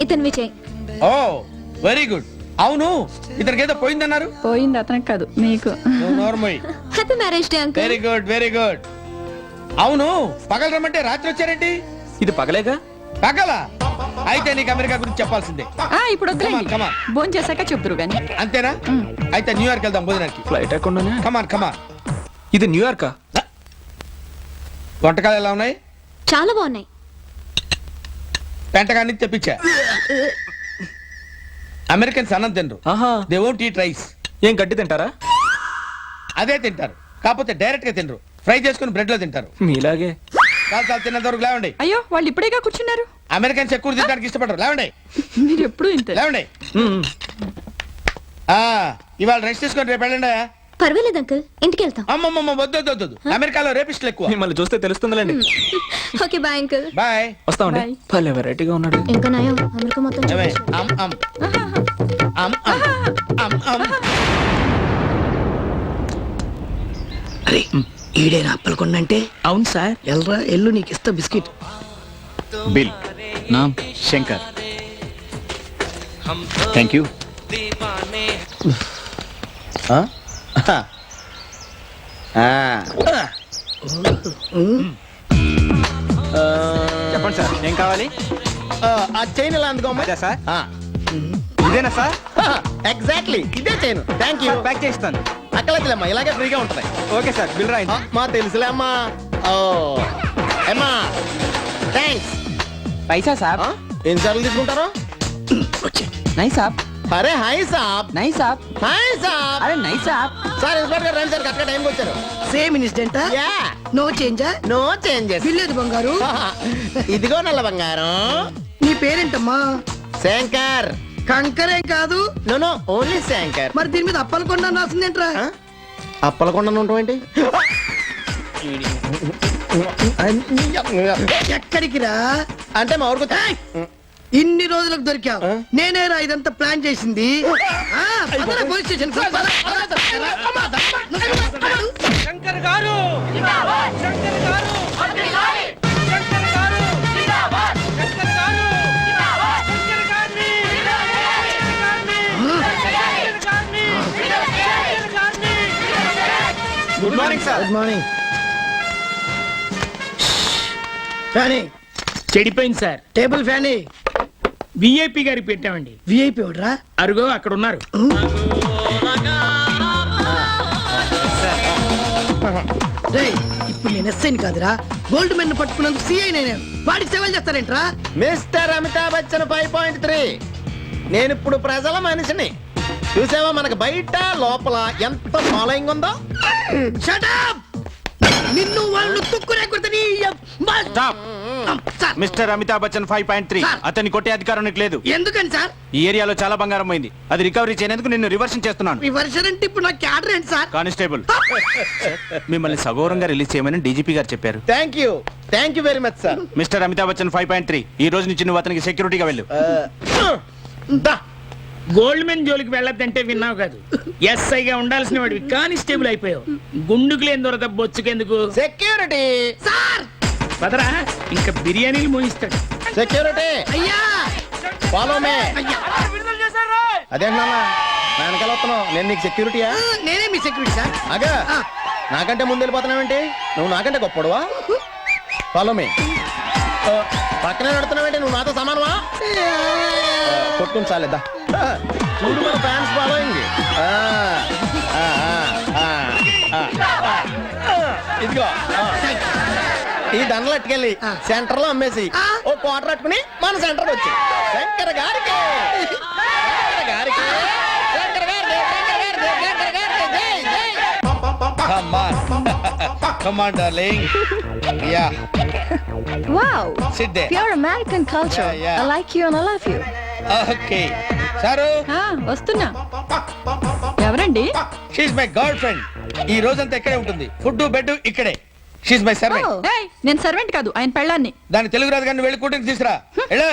ఇతను విజయ్. ఓ very good. అవును ఇతనికి ఏదో పోయిందన్నారు. పోయింది అతనికి కాదు మీకు. Happy marriage day uncle. Very good very good. అవును పగలు రమ్మంటే రాత్రి వచ్చారేంటి? ఇది పగలేగా? పగలా? అయితే నీకు అమెరికా గురించి చెప్పాల్సిందే. ఇప్పుడు భోజనం చేశాక చెప్తురు గాని. అంతేనా? అయితే న్యూయార్క్ వెళ్దాం భోజనానికి. ఫ్లైట్ ఎక్కడున్నానే? కమాన్ కమాన్. ఇది న్యూయార్కా? వంటకాలు ఎలా ఉన్నాయి? చాలా బాగున్నాయి. పెంటగాన్ని తెప్పించా. అమెరికన్స్ అన్నం తినరు. They won't eat rice. ఏం గడ్డి తింటారా? అదే తింటారు, కాకపోతే డైరెక్ట్ గా తినరు, ఫ్రై చేసుకుని బ్రెడ్ లో తింటారు. మీలాగే. చాలా తిన్నంత వరకు లేవండి. అయ్యో వాళ్ళు ఇప్పుడేగా కూర్చున్నారు. అమెరికన్స్ ఎక్కువ తినడానికి ఇష్టపడరు. లేవండి. మీరు ఎప్పుడు ఇంతే. లేవండి. ఇవాళ రెస్ట్ తీసుకొని రేపు వెళ్ళండి. పర్వాలేదు అంకుల్, ఇంటికి వెళ్తాం. అమ్మమ్మ వద్దు. అమెరికాలో రేపిస్టులు ఎక్కువ. మిమ్మల్ని చూస్తే తెలుస్తుందిలేండి. Okay bye uncle. బాయ్. వస్తామండి. భలే వెరైటీగా ఉన్నాడు. ఇంకా నయం అమెరికా మొత్తం చూపించు. అరే ఈడేనా అప్పలకొండంటే? అవును సార్. ఎల్రా ఎల్లు, నీకు ఇస్తా బిస్కెట్. బిల్ నామ్ శంకర్. Thank you. చెప్పండి సార్, ఏం కావాలి? ఆ చైన్ ఎలా అందుకోమ్మా సార్? ఇదేనా సార్? ఎగ్జాక్ట్లీ ఇదే చైన్. Thank you. ప్యాక్ చేస్తాను. అక్కలేదులేమ్మా, ఇలాగే ఫ్రీగా ఉంటాయి. ఓకే సార్, బిల్ రాయండి. మా తెలుసులే అమ్మా. అమ్మా థ్యాంక్స్. పైసా సార్? ఎన్నిసార్లు తీసుకుంటారు? నై సాబ్. అరే హాయ్ సాబ్. నై సాబ్. హాయ్ సాబ్. అరే నై సాబ్. సార్ ఇన్స్పెక్టర్ గారు రండి సార్, కరెక్ట్గా టైంకి వచ్చారు. సేమ్ ఇన్సిడెంటా? యా. నో చేంజా? No changes. బిల్లేదు బంగారు. ఇదిగో నల్ల బంగారం. నీ పేరేంటమ్మా? శంకర్. కంకరేం కాదు. No no only Shankar. మరి దీని మీద అప్పలకొండ రాసిందేంట్రా? అప్పలకొండ ఉంటాం ఏంటి? ఎక్కడికి రా? అంటే మా ఊరికి ఇన్ని రోజులకు దొరికావు. నేనేరా ఇదంతా ప్లాన్ చేసింది. Police station. శంకర్ గారు, శంకర్ గారు, good morning sir. Good morning. Fanny చెడిపోయింది సార్. టేబుల్ ఫ్యానీ విఐపి గారికి పెట్టామండి. విఐపి ఎవడరా? అరుగో అక్కడ ఉన్నారు. ఇప్పుడు నేను ఎస్ఐని కాదురా, గోల్డ్ మెన్ పట్టుకున్నందుకు సిఐ. నేను వాడికి సేవలు చేస్తారేంట్రా? మిస్టర్ అమితాబ్ బచ్చన్ 5.3. నేను ఇప్పుడు ప్రజల మనిషిని. చూసావా మనకు బయట లోపల ఎంత ఫాలోయింగ్ ఉందో. Shut up! నిన్ను వాళ్ళు తుక్కునే కొడతని. మిస్టర్ అమితాబ్ బచ్చన్ 5.3. అతన్ని కొట్టే అధికారం నీకు లేదు. ఎందుకని సార్? ఈ ఏరియాలో చాలా బంగారం పోయింది, అది రికవరీ చేయనందుకు నిన్ను రివర్షన్ చేస్తున్నాను. రివర్షన్ అంటే ఇప్పుడు నాకు క్యాడర్ ఏంటి సార్? కానిస్టేబుల్, మిమ్మల్ని సగౌరవంగా రిలీజ్ చేయమని డీజీపీ గారు చెప్పారు. Thank you very much sir. Mister Amitabh Bachchan 5.3, ఈ రోజు నుంచి నువ్వు అతనికి సెక్యూరిటీగా వెళ్ళు. గోల్డ్ మెన్ జోలికి వెళ్ళొద్దంటే విన్నావు కాదు. ఎస్ఐగా ఉండాల్సిన వాడివి కానిస్టేబుల్ అయిపోయావు. గుండుకు లేని దొరద బొచ్చుకెందుకు? Security sir. పదరా, ఇంకా బిర్యానీలు మోయిస్తాడు. సెక్యూరిటీ అయ్యా ఫాలో మే. అదేంటన్నా నా వెనకాల వస్తున్నావు? నేను నీకు సెక్యూరిటీయా? నేనే మీ సెక్యూరిటీ సార్. అగా నాకంటే ముందు వెళ్ళిపోతున్నావేంటి? నువ్వు నాకంటే గొప్పడువా? ఫాలో మే. పక్కనే నడుతున్నావేంటి? నువ్వు నాతో సమానమా? కొట్టుకుని చాలేదా? చూడు మన ఫ్యాన్స్ ఫాలోయింగ్. ఇదిగో ఈ దండలు అట్టుకెళ్ళి సెంటర్ లో అమ్మేసి ఓ క్వార్టర్ అట్టుకుని మన సెంటర్ వచ్చి శంకర్ గారికి Come on, darling. Yeah. Wow. Sit there. Pure American culture. Yeah. I like you and I love you. Okay. Saru. వస్తున్నా. ఎవరండి? She's my girlfriend. ఈ రోజంతా ఇక్కడే ఉంటుంది. ఫుడ్ బెడ్ ఇక్కడే. She's my servant. ఏయ్, నేను సర్వెంట్ కాదు, ఆయన పెళ్ళాన్ని. దాని తెలుగు రాదు కానీ వెళ్ళి కూటింగ్ తీసురా. వెళ్ళు.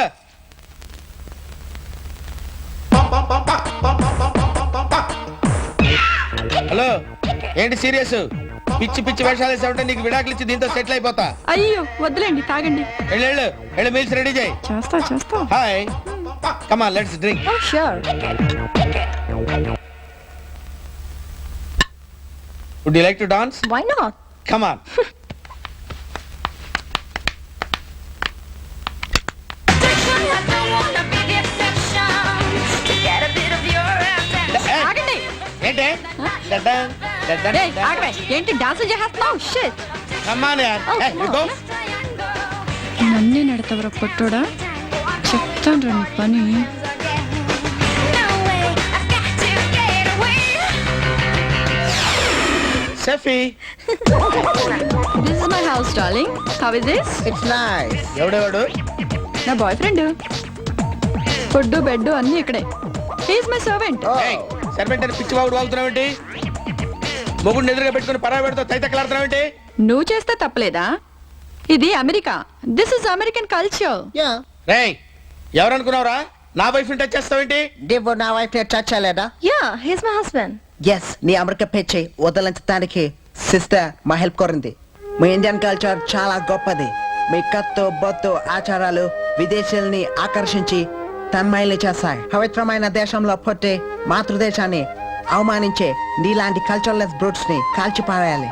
హలో, ఏంటి సీరియస్? పిచ్చి పిచ్చి వేషాలు వేసామంటే నీకు విడాకులు ఇచ్చి దీంతో సెటిల్ అయిపోతా. అయ్యో వద్దులేండి, తాగండి. వెళ్ళు మీల్స్ రెడీ చేయి. చేస్తా. Hi. Come on, let's drink. Oh, sure. Would you like to dance? Why not? Come on. ఆగండి. ఏంటి? ఏయ్, ఆగవే. ఏంటి డాన్స్ చేస్తున్నావు? Shit. Come on, yaar. Hey, you go. నన్నే నడతవరా పొట్టోడా? చెప్తాను రా నీ పని. Seffi. This is my house, darling. How is this? It's nice. ఎవడెవడు? నా బాయ్ ఫ్రెండ్. ఫుడ్ బెడ్ అన్నీ ఇక్కడే. He's my servant. Hey, servant అని పిచ్చి వాగుడు వాగుతున్నావేంటి? మొగుడిని ఎదురుగా పెట్టుకుని పరాయి పెడుతూ తైతక్కలాడుతున్నావేంటి? నువ్వు చేస్తే తప్పలేదా? ఇది America. This is American culture. రేయ్, ఎవరనుకున్నావురా? నా వైఫ్ ని టచ్ చేస్తావేంటి? డివో నా వైఫ్ ని టచ్ చేయలేదా? Yeah, he's my husband. Yes, నీ అమెరికా పెచ్చి వదలించడానికి సిస్టర్ మా హెల్ప్ కోరింది. మీ ఇండియన్ కల్చర్ చాలా గొప్పది. మీ కత్తు బొత్తు ఆచారాలు విదేశీయుల్ని ఆకర్షించి తన్మయలు చేస్తాయి. పవిత్రమైన దేశంలో పుట్టి మాతృదేశాన్ని అవమానించే నీలాంటి కల్చర్లెస్ బ్రూట్స్ ని కాల్చిపారేయాలి.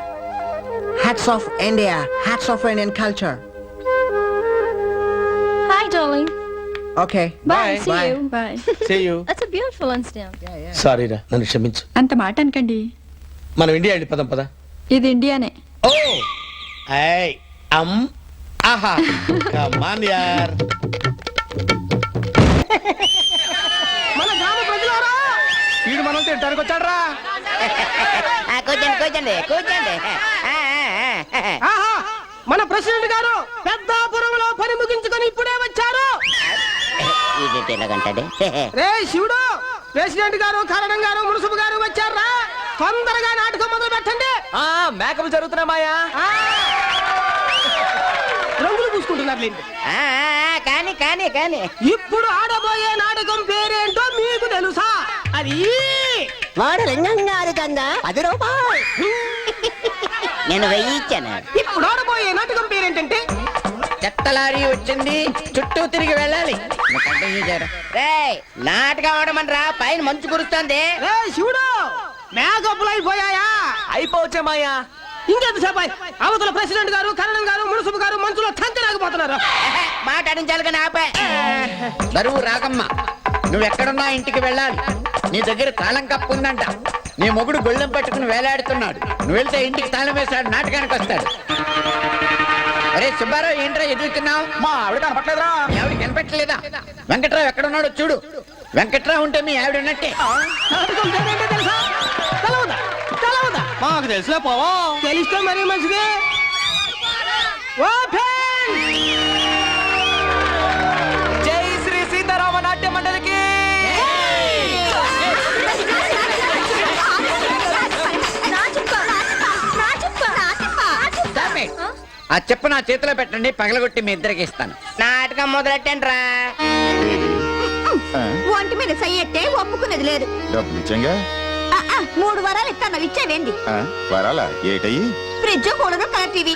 Hats off India, hats off Indian culture. Hi darling. Okay, Bye. See Bye. you. Bye. See you. That's a beautiful incident. Sorry రా, నన్ను క్షమించు. అంత మాట అనకండి. మనం ఇండియా వెళ్ళి పదం పద. ఇది ఇండియానే. ఓ ఐ అమ్ ఆహా కమాన్ యార్. మన గ్రామ ప్రజలారా, వీడు మనం తింటానికి వచ్చాడు రా. కూర్చోండి కూర్చోండి కూర్చోండి. ఆహా, మన ప్రెసిడెంట్ గారు పెద్దాపురంలో పని ముగించుకొని ఇప్పుడే వచ్చారు. ఇది తెలగంటది. రే శివుడు, ప్రెసిడెంట్ గారు, కరణం గారు, మున్సిపు గారు వచ్చారా? తొందరగా నాటకం మొదలు పెట్టండి. మేకలు జరుగుతున్నా మాయా. రంగులు పూసుకుంటున్నారు. కానీ కానీ కానీ ఇప్పుడు ఆడబోయే నాటకం పేరేంటో మీకు తెలుసా? అది వాడు లింగం గారు కందా 10 రూపాయలు. నేను 1000 ఇచ్చాను. ఇప్పుడు ఆడబోయే నాటకం పేరేంటంటే చెత్తలారీ వచ్చింది, చుట్టూ తిరిగి వెళ్ళాలి. రేయ్, నాటకం ఆడమనరా, పైన మంచు కురుస్తుంది. రే శివుడు, మేకప్లు అయిపోయాయా? అయిపోవచ్చే మాయా. ఇంకెంతసేపు అవతల ప్రెసిడెంట్ గారు, కరణం గారు, మున్సిపు గారు మంచులో తంతరాకపోతున్నారు. మాట్లాడించాలి కానీ ఆపే. బరువు రాకమ్మ, నువ్వెక్కడున్నా ఇంటికి వెళ్ళాలి. నీ దగ్గర తాళం కప్పు ఉందంట. నీ మొగుడు గొళ్ళెం పట్టుకుని వేలాడుతున్నాడు. నువ్వు వెళ్తే ఇంటికి తాళం వేసాడు, నాటకానికి వస్తాడు. అరే సుబ్బారావు, ఏంట్రా ఎదుగుతున్నావు? మా ఆవిడ కనపట్లేదురా. మీ ఆవిడ కనిపెట్టలేదా? వెంకట్రావు ఎక్కడున్నాడో చూడు. వెంకట్రావు ఉంటే మీ ఆవిడ ఉన్నట్టే. నాటకం పేరేంటో తెలుసా? తెలవదా? తెలవదా? మాకు తెలుసులే పోవా. తెలిస్తే మరీ మంచిది. ఓపెన్. జై శ్రీ సీతారామ నాట్య మండలికి. ఆ చెప్పు నా చేతిలో పెట్టండి, పగలగొట్టి మీ ఇద్దరికి ఇస్తాను. నాటకం మొదలెట్టండి రా. ఒంటి మీద సయ్యట్టే ఒప్పుకునేది లేదు. డబ్బులు ఇచ్చాంగా. 3 వారాలు ఇస్తాను, ఇచ్చేవేంది? వరాలా ఏటయ్యి? ఫ్రిడ్జ్ కూడదు, కలర్ టీవీ.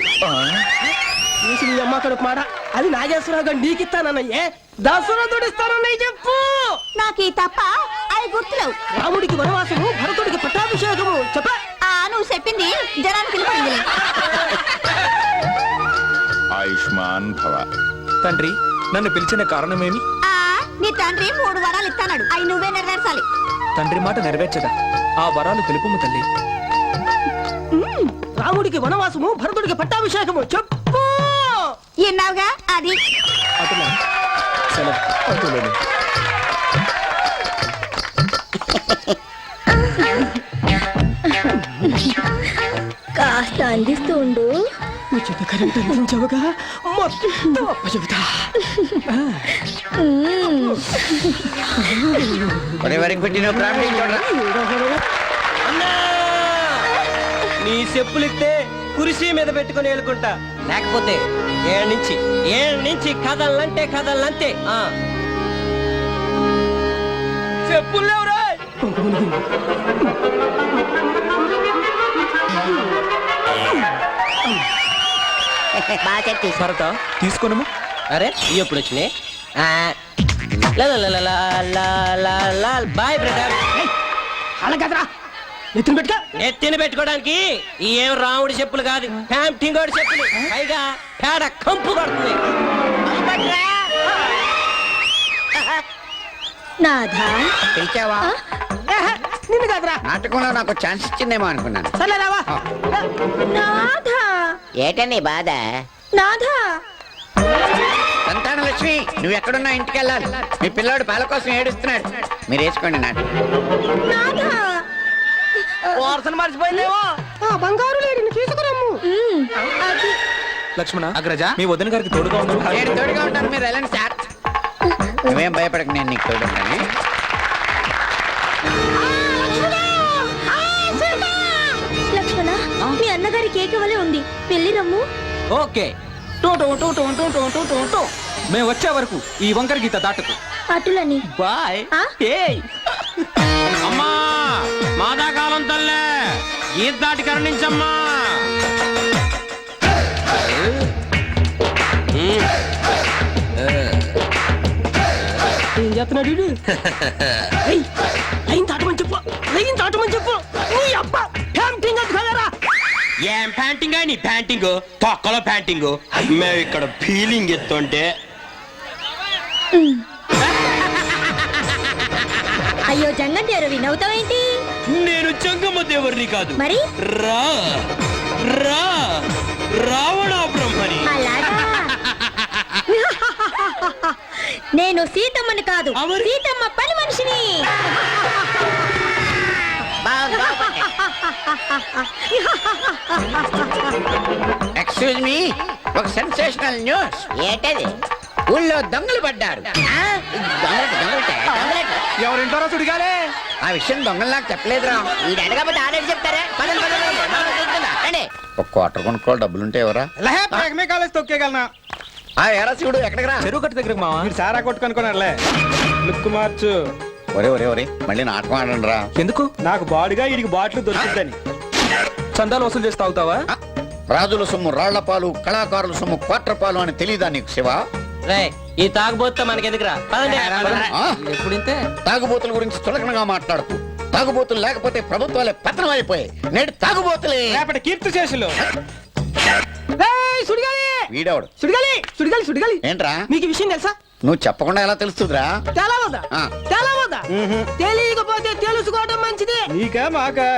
చూసి నీ అమ్మ కడుపు మాట. అది నాగేశ్వరరావు నీకిస్తానన్నయ్యే. దశరథుడు ఇస్తానన్నయ్య చెప్పు. నాకు ఈ తప్ప అవి గుర్తులేవు. రాముడికి వనవాసము, భరతుడికి పట్టాభిషేకము చెప్ప. నువ్వు చెప్పింది జనానికి వినపడిందిలే. ఆయుష్మాన్ భవ. తండ్రి, నన్ను పిలిచిన కారణమేమి? నీ తండ్రి 3 వారాలు ఇస్తాడు, అవి నువ్వే నెరవేర్చాలి. తండ్రి మాట నెరవేర్చదా? ఆ వరాలు తెలుపుము తల్లి. రాముడికి వనవాసము, భరతుడికి పట్టాభిషేకము చెప్పు. విన్నావుగా? అది అటులా సెలవు. అటులోనే. కాస్త అందిస్తూ ఉండు. ఉచిత కరెంట్ అందించవుగా, మొత్తం అప్పచెబుతా. నీ చెప్పులిస్తే కురిసి మీద పెట్టుకుని వెళ్ళుకుంటా. లేకపోతే ఏళ్ళ నుంచి కథలంటే కథలంతే. చెప్పులు లేవురా. భరత, తీసుకొనుము. అరే ఎప్పుడు వచ్చినాయి? Boy brother. అలా కదరా ఎత్తున పెట్టుకో. ఎత్తిన పెట్టుకోవడానికి ఈ ఏం రాముడి చెప్పులు కాదు, ప్యాంటింగోడి చెప్పులు. పైగా పేడ కంపు పడుతుంది. నాథా పిలిచావా? నిన్ను కాదురా. నాటకంలో నాకు ఛాన్స్ ఇచ్చిందేమో అనుకున్నాను. సరే రావా. నాథా ఏటని బాధ? నాథా సంతాన లక్ష్మి, నువ్వు ఎక్కడున్నా ఇంటికి వెళ్ళాలి. మీ పిల్లాడు పాల కోసం ఏడుస్తున్నాడు. మీరు వేసుకోండి నాటు. నాథా వారసన మర్చిపోయిందేమో. బంగారు లేడిని తీసుకురమ్ము. అది లక్ష్మణ అగ్రజ మీ వదిన గారికి తోడుగా ఉండు. నేను తోడుగా ఉంటాను, మీరు వెళ్ళండి సార్. నువ్వేం భయపడక, నేను నీకు తోడుంటాను. లక్ష్మణ మీ అన్నగారి కేక వలె ఉంది, పెళ్లి రమ్ము. ఓకే టూ టూ టూ టూ టూ టూ టూ టూ టూ. మేము వచ్చే వరకు ఈ వంకర గీత దాటకు. అటులని బాయ్. ఆ? ఏయ్ అమ్మా మాదాకాలం తల్లే గీత దాటి కరుణించమ్మా. ఏం చేస్తున్నాడు వీడు? ఏయ్, లైన్ దాటమని చెప్పు, లైన్ దాటమని చెప్పు. నీ అబ్బా ప్యాంటింగ్ అది కదరా. ఏం ప్యాంటింగ్ నీ ప్యాంటింగ్ తొక్కలో ప్యాంటింగ్. మేము ఇక్కడ ఫీలింగ్ ఎత్తుంటే అయ్యో జంగంటారు వినవుతావేంటి? నేను చెంగమ్మ దేవుడిని కాదు, మరి రా రా రావణ బ్రహ్మని. అలాగా నేను సీతమ్మని కాదు, సీతమ్మ పని మనిషిని. ఎక్స్క్యూజ్ మీ, ఒక సెన్సేషనల్ న్యూస్. ఏటది? ఊళ్ళో దొంగలు పడ్డారు. ఎవరింటారో సుడిగాలే. ఆ విషయం దొంగలు నాకు చెప్పలేదురా. ఇది అడగబట్టి ఆల్రెడీ చెప్తారా? పదండి, పదండి, రండి. ఒక క్వార్టర్ కొనుక్కోవాలి, డబ్బులుంటే ఎవరా? కాలేజ్ తొక్కేగలనా? ఆ ఎరా శివుడు, ఎక్కడికి రా? చెరువు కట్టు దగ్గరకు మావా. మీరు సారా కొట్టుకనుకున్నారులే. లుక్ మార్చు. ఒరే ఒరే ఒరే, మళ్ళీ నాటకం ఆడండి రా. ఎందుకు? నాకు బాడుగా వీడికి బాటిల్ దొరుకుతుందని. చందాలు వసూలు చేసి తాగుతావా? రాజుల సొమ్ము రాళ్ల పాలు, కళాకారుల సొమ్ము క్వార్టర్ పాలు అని తెలీదా నీకు శివ? రే ఈ తాగుబోతే మనకెందుకురా? పదండి. ఆ? ఎప్పుడింతే తాగుబోతుల గురించి చులకనగా మాట్లాడుతూ, తాగుబోతులు లేకపోతే ప్రభుత్వాలే పతనం అయిపోయాయి. నేడు తాగుబోతులే. రేపటి కీర్తి శేషులు. ఏయ్, సుడిగాలి వీడేవాడు. సుడిగాలి సుడిగాలి సుడిగాలి. ఏంట్రా? మీకు ఈ విషయం తెలుసా? నువ్వు చెప్పకుండా ఎలా తెలుస్తుందిరా? తెలవదా? ఆ. తెలవదా? తెలియకపోతే తెలుసుకోవడం మంచిది. నీకా మాకా?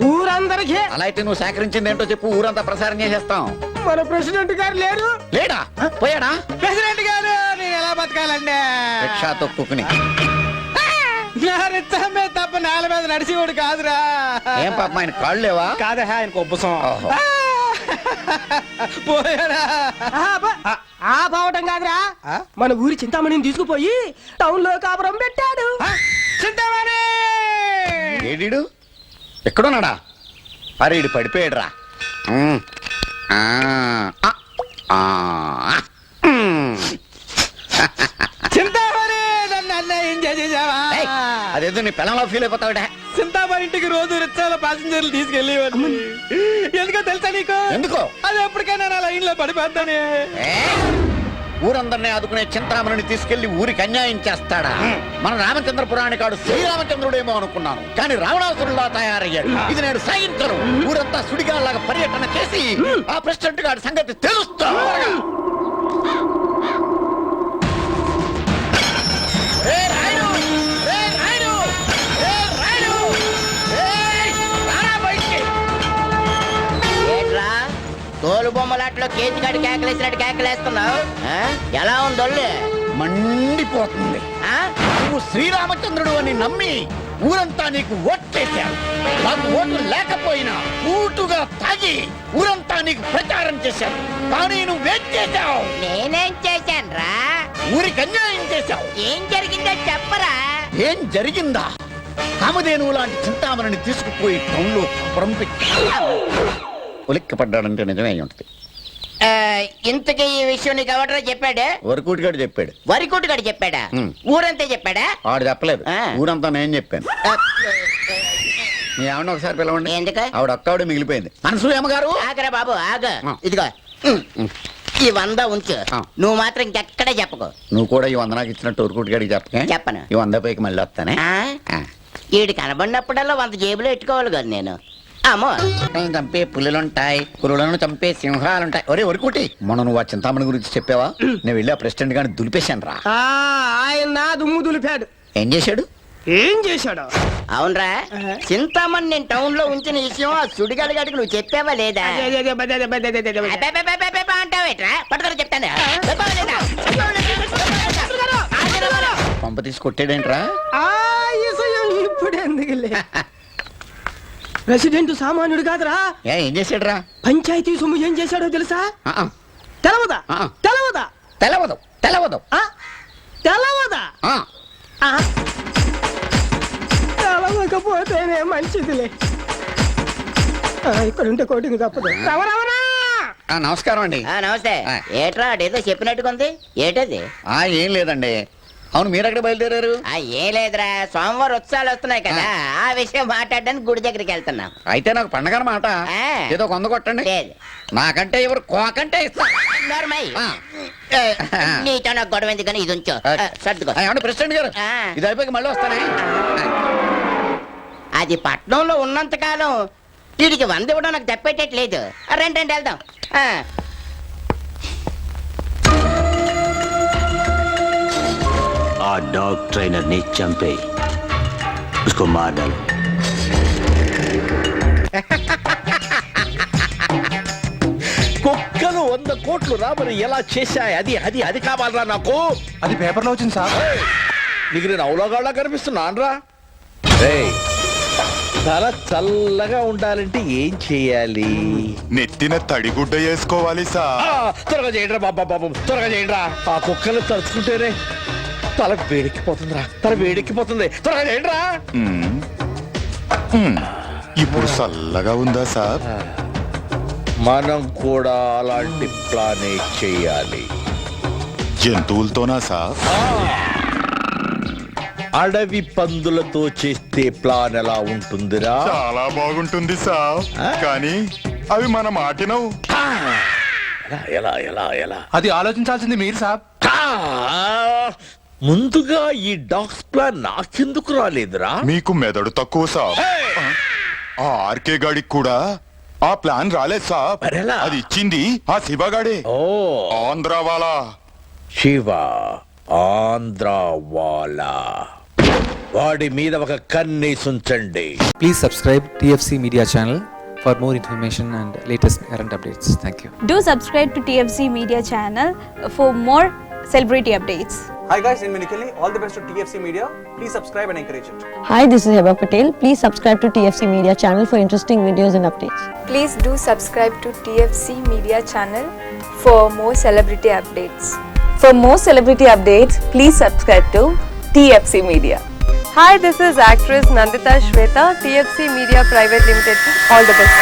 ఊరందరికీ అలా అయితే నువ్వు సేకరించింది ఏంటో చెప్పు, ఊరంతా ప్రసారం చేసేస్తాం. మన ప్రెసిడెంట్ గారు లేరు. లేడా? పోయాడా? ప్రెసిడెంట్ గారు నేను ఎలా బతకాలండి? రిక్షా తొక్కుని. తప్ప నేల మీద నడిచేవాడు కాదురా. ఏం పాపం, ఆయన కాళ్ళు లేవా? కాదా ఆయన కొబ్బసం. ఓహో. పోయాడా? ఆ పోవటం కాదురా, మన ఊరి చింతామణిని తీసుకుపోయి టౌన్ లో కాపురం పెట్టాడు. చింతామణి! ఏడీడు ఎక్కడున్నాడా? అరే ఇడు పడిపోయాడు రా. చింతామణి! నన్ను అన్యాయం చేసేసావా? అదేదో నీ పిల్లలా ఫీల్ అయిపోతావుడా? చింతామణి ఇంటికి రోజు రిక్షాలో ప్యాసింజర్లు తీసుకెళ్ళేవాడిని. ఎందుకో తెలుసా నీకు? ఎందుకో? అది ఎప్పటికైనా నా లైన్ లో పడిపోతానే. ఊరందరినీ ఆదుకునే చింతామణిని తీసుకెళ్లి ఊరికి అన్యాయం చేస్తాడా? మన రామచంద్ర పురాణికాడు శ్రీరామచంద్రుడేమో అనుకున్నాను, కానీ రావణాసురులా తయారయ్యాడు. ఇది నేను సాగించను. ఊరంతా సుడిగాల్లాగా పర్యటన చేసి ఆ ప్రెసిడెంట్ గారి సంగతి తెలుస్తా. ఏట్రా తోలు బొమ్మలాట్లో కేతికాడి కేకలేసినట్టు కేకలేస్తున్నావు? ఎలా ఉందొల్లు? మండిపోతుంది. నువ్వు శ్రీరామచంద్రుడు అని నమ్మి ఊరంతా నీకు ఓట్లేశారు. నాకు ఓట్లు లేకపోయినా ఊటుగా తాగి ఊరంతా నీకు ప్రచారం చేశారు. కానీ నువ్వేం చేశావు? నేనేం చేశాను రా? ఊరికి అన్యాయం చేశావు. ఏం జరిగిందో చెప్పరా? ఏం జరిగిందా? కామధేనువు లాంటి చింతామణిని తీసుకుపోయి టౌన్లో కాపురం పెట్టావు. ఉలిక్కిపడ్డాడంటే నిజమే అయి ఉంటుంది. ఇంతకీ ఈ విషయం నీకు ఎవడరా చెప్పాడే? వరకూటిగాడు చెప్పాడు. వరికోటుగాడు చెప్పాడా? ఊరంతా చెప్పాడా? ఆడు చెప్పలేదు, ఆ. ఊరంతా నేను చెప్పాను. మీ ఆవిడ ఒకసారి పిలవండి. ఎందుకు? ఆవిడ ఒక్కవిడ మిగిలిపోయింది. అనసూయమ్మ గారు, ఆగరా బాబు ఆగ. ఆ. ఇదిగో ఈ 100 ఉంచు. నువ్వు మాత్రం ఇంకెక్కడే చెప్పకు. నువ్వు కూడా ఈ 100 నాకు ఇచ్చినట్టు ఊరుకుటి గడికి చెప్పకే. చెప్పను. ఈ 100 పైకి మళ్ళీ వస్తానే. ఈడు కనబడినప్పుడల్లా 100 జేబులో పెట్టుకోవాలి కదా నేను. అమ్మో, చంపే పులులుంటాయి, పులులను చంపే సింహాలుంటాయి. ఒరే ఒరికోటి, మొన్న నువ్వు ఆ చింతామణి గురించి చెప్పావా? నేను వెళ్ళి ఆ ప్రెసిడెంట్ గారిని దులిపేశాను రా. ఆయన నా దుమ్ము దులిపాడు. ఏం చేశాడు? ఏం చేశాడు? అవునరా, చింతామణి నేను టౌన్ లో ఉంచిన విషయం ఆ సుడిగాడిగాడికి నువ్వు చెప్పావా లేదా? అబ్బబ్బబ్బబ్బబ్బ అంటావేట్రా? పట్టుదల చెప్తాను. పంప తీసి కొట్టాడేంట్రా? ఇప్పుడు ఎందుకులే. ప్రెసిడెంట్ సామాన్యుడు కాదురా. ఏం చేశాడు రా? పంచాయతీ సొమ్ము ఏం చేశాడో తెలుసా? తెలవదా? తెలవదా? తెలవదు తెలవదు తెలవదా? తెలవకపోతేనే మంచిదిలే. ఇక్కడ ఉంటే కోటింగ్ తప్పదు. నమస్కారం అండి. నమస్తే. ఏట్రా అదేదో చెప్పినట్టుకుంది, ఏటది? ఏం లేదండి. అవును, మీరు ఎక్కడ బయలుదేరారు? ఏం లేదురా, సోమవారం ఉత్సవాలు వస్తున్నాయి కదా, ఆ విషయం మాట్లాడడానికి గుడి దగ్గరికి వెళ్తున్నాం. అయితే నాకు పండగ మాట. ఏదో కొంద కొట్టండి. నాకంటే ఎవరు కోకంటే ఇస్తా. నీతో నాకు గొడవ ఎందుకని ఇది ఉంచో, సర్దుకో. ప్రెసిడెంట్ గారు, ఇది అయిపోయి మళ్ళీ వస్తానే. అది పట్నంలో ఉన్నంత కాలం వీడికి 100 ఇవ్వడం నాకు తప్పేటట్లేదు. రండి వెళ్దాం. ఆ డాగ్ ట్రైనర్ ని చంపే उसको मार डालो. కుక్కలు 100 కోట్లు రాబడి ఎలా చేశాయి? అది అది అది కావాలరా నాకు. అది పేపర్లో వచ్చింది సార్. నీకు నేను అవలోగాళ్ళ కనిపిస్తున్నాను రా. తల చల్లగా ఉండాలంటే ఏం చెయ్యాలి? నెత్తిన తడిగుడ్డ వేసుకోవాలి సార్. త్వరగా చేయండి రా బాబు, త్వరగా చేయండి రా. ఆ కుక్కలు తలుచుకుంటేనే తల వేడెక్కిపోతుందిరా, తల వేడెక్కిపోతుంది. త్వరగా చేయండి రా. ఇప్పుడు చల్లగా ఉందా సార్? మనం కూడా అలాంటి ప్లానే చెయ్యాలి. జంతువులతోనా సార్? అడవి పందులతో చేస్తే ప్లాన్ ఎలా ఉంటుందిరా? చాలా బాగుంటుంది సార్. కానీ అవి మన మాటినవు. ఎలా ఎలా ఎలా? అది ఆలోచించాల్సింది మీరు సాబ్. ముందుగా ఈ డాగ్స్ ప్లాన్ నాకెందుకు రాలేదురా? మీకు మెదడు తక్కువ సార్. ఆ ఆర్కే గాడికి కూడా ఆ ప్లాన్ రాలేదు సార్. మరెలా? అది ఇచ్చింది ఆ శివగాడే. ఓ, ఆంధ్ర వాళ్ళ శివ ఆంధ్రవాలా. వాడి మీద ఒక కన్నేసుంచండి. Please subscribe TFC Media channel for more information and latest current updates. Thank you. Do subscribe to TFC Media channel for more celebrity updates. Hi guys, in Minikali, all the best to TFC Media. Please subscribe and encourage it. Hi, this is Heba Patel. Please subscribe to TFC Media channel for interesting videos and updates. Please do subscribe to TFC Media channel for more celebrity updates. For more celebrity updates, please subscribe to TFC Media. Hi, this is actress Nandita Shweta, TFC Media Private Limited. All the best.